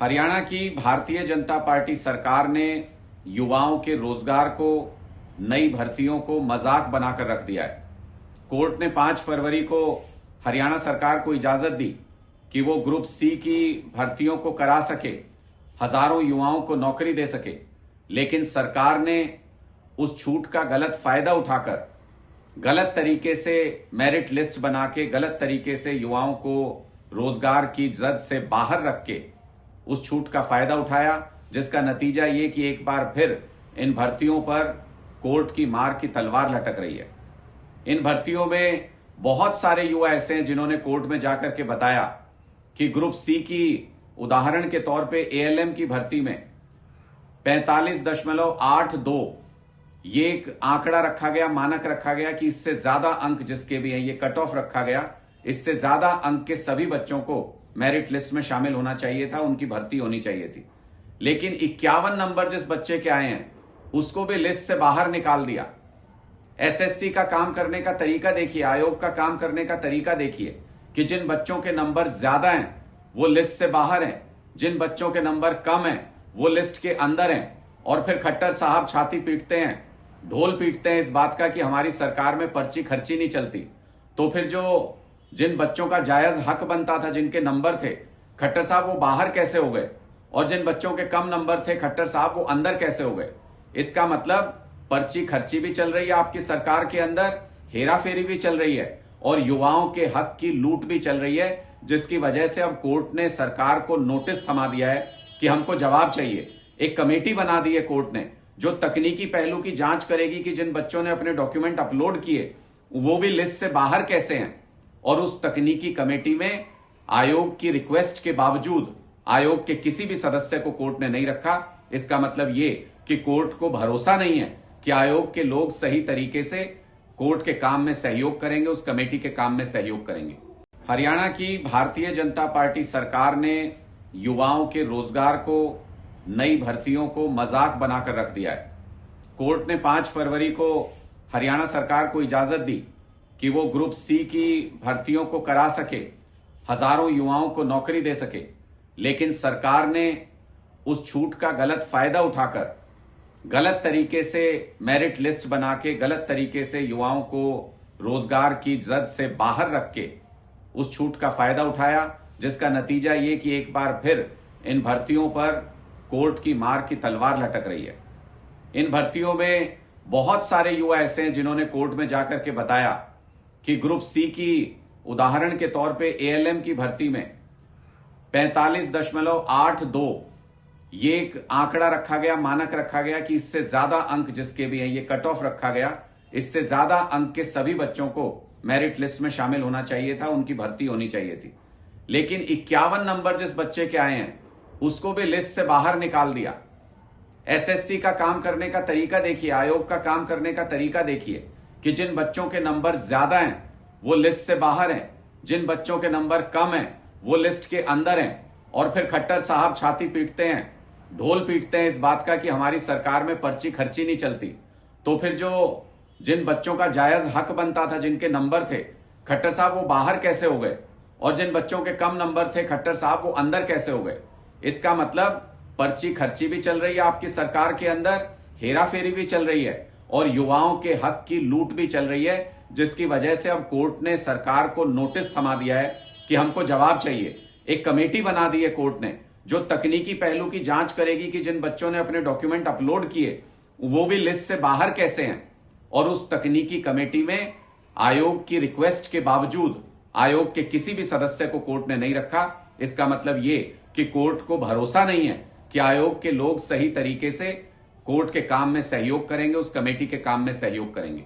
हरियाणा की भारतीय जनता पार्टी सरकार ने युवाओं के रोजगार को, नई भर्तियों को मजाक बनाकर रख दिया है। कोर्ट ने 5 फरवरी को हरियाणा सरकार को इजाजत दी कि वो ग्रुप सी की भर्तियों को करा सके, हजारों युवाओं को नौकरी दे सके, लेकिन सरकार ने उस छूट का गलत फायदा उठाकर गलत तरीके से मेरिट लिस्ट बना के, गलत तरीके से युवाओं को रोजगार की जद से बाहर रख के उस छूट का फायदा उठाया, जिसका नतीजा ये कि एक बार फिर इन भर्तियों पर कोर्ट की मार की तलवार लटक रही है। इन भर्तियों में बहुत सारे युवा ऐसे हैं जिन्होंने कोर्ट में जाकर के बताया कि ग्रुप सी की, उदाहरण के तौर पे एएलएम की भर्ती में 45.82 ये एक आंकड़ा रखा गया, मानक रखा गया कि इससे ज्यादा अंक जिसके भी हैं, ये कट ऑफ रखा गया, इससे ज्यादा अंक के सभी बच्चों को मेरिट लिस्ट में शामिल होना चाहिए था, उनकी भर्ती होनी चाहिए थी। लेकिन 51 नंबर जिस बच्चे के आए हैं उसको भी लिस्ट से बाहर निकाल दिया। एसएससी का काम करने का तरीका देखिए, आयोग का काम करने का तरीका देखिए कि जिन बच्चों के नंबर ज्यादा हैं वो लिस्ट से बाहर हैं, जिन बच्चों के नंबर कम हैं वो लिस्ट के अंदर हैं। और फिर खट्टर साहब छाती पीटते हैं, ढोल पीटते हैं इस बात का कि हमारी सरकार में पर्ची खर्ची नहीं चलती। तो फिर जो जिन बच्चों का जायज हक बनता था, जिनके नंबर थे, खट्टर साहब वो बाहर कैसे हो गए? और जिन बच्चों के कम नंबर थे, खट्टर साहब वो अंदर कैसे हो गए? इसका मतलब पर्ची खर्ची भी चल रही है आपकी सरकार के अंदर, हेरा फेरी भी चल रही है और युवाओं के हक की लूट भी चल रही है, जिसकी वजह से अब कोर्ट ने सरकार को नोटिस थमा दिया है कि हमको जवाब चाहिए। एक कमेटी बना दी है कोर्ट ने जो तकनीकी पहलू की जांच करेगी कि जिन बच्चों ने अपने डॉक्यूमेंट अपलोड किए वो भी लिस्ट से बाहर कैसे हैं। और उस तकनीकी कमेटी में आयोग की रिक्वेस्ट के बावजूद आयोग के किसी भी सदस्य को कोर्ट ने नहीं रखा। इसका मतलब ये कि कोर्ट को भरोसा नहीं है कि आयोग के लोग सही तरीके से कोर्ट के काम में सहयोग करेंगे, उस कमेटी के काम में सहयोग करेंगे। हरियाणा की भारतीय जनता पार्टी सरकार ने युवाओं के रोजगार को, नई भर्तियों को मजाक बनाकर रख दिया है। कोर्ट ने 5 फरवरी को हरियाणा सरकार को इजाजत दी कि वो ग्रुप सी की भर्तियों को करा सके, हजारों युवाओं को नौकरी दे सके, लेकिन सरकार ने उस छूट का गलत फायदा उठाकर गलत तरीके से मेरिट लिस्ट बना के, गलत तरीके से युवाओं को रोजगार की जद से बाहर रख के उस छूट का फायदा उठाया, जिसका नतीजा ये कि एक बार फिर इन भर्तियों पर कोर्ट की मार की तलवार लटक रही है। इन भर्तियों में बहुत सारे युवा ऐसे हैं जिन्होंने कोर्ट में जाकर के बताया कि ग्रुप सी की, उदाहरण के तौर पे एएलएम की भर्ती में 45.82 ये एक आंकड़ा रखा गया, मानक रखा गया कि इससे ज्यादा अंक जिसके भी हैं, ये कट ऑफ रखा गया, इससे ज्यादा अंक के सभी बच्चों को मेरिट लिस्ट में शामिल होना चाहिए था, उनकी भर्ती होनी चाहिए थी। लेकिन 51 नंबर जिस बच्चे के आए हैं उसको भी लिस्ट से बाहर निकाल दिया। एसएससी का काम करने का तरीका देखिए, आयोग का काम करने का तरीका देखिए कि जिन बच्चों के नंबर ज्यादा हैं वो लिस्ट से बाहर हैं, जिन बच्चों के नंबर कम हैं वो लिस्ट के अंदर हैं। और फिर खट्टर साहब छाती पीटते हैं, ढोल पीटते हैं इस बात का कि हमारी सरकार में पर्ची खर्ची नहीं चलती। तो फिर जो जिन बच्चों का जायज हक बनता था, जिनके नंबर थे, खट्टर साहब वो बाहर कैसे हो गए? और जिन बच्चों के कम नंबर थे, खट्टर साहब वो अंदर कैसे हो गए? इसका मतलब पर्ची खर्ची भी चल रही है आपकी सरकार के अंदर, हेरा फेरी भी चल रही है और युवाओं के हक की लूट भी चल रही है, जिसकी वजह से अब कोर्ट ने सरकार को नोटिस थमा दिया है कि हमको जवाब चाहिए। एक कमेटी बना दी है कोर्ट ने जो तकनीकी पहलू की जांच करेगी कि जिन बच्चों ने अपने डॉक्यूमेंट अपलोड किए वो भी लिस्ट से बाहर कैसे हैं। और उस तकनीकी कमेटी में आयोग की रिक्वेस्ट के बावजूद आयोग के किसी भी सदस्य को कोर्ट ने नहीं रखा। इसका मतलब ये कि कोर्ट को भरोसा नहीं है कि आयोग के लोग सही तरीके से कोर्ट के काम में सहयोग करेंगे, उस कमेटी के काम में सहयोग करेंगे।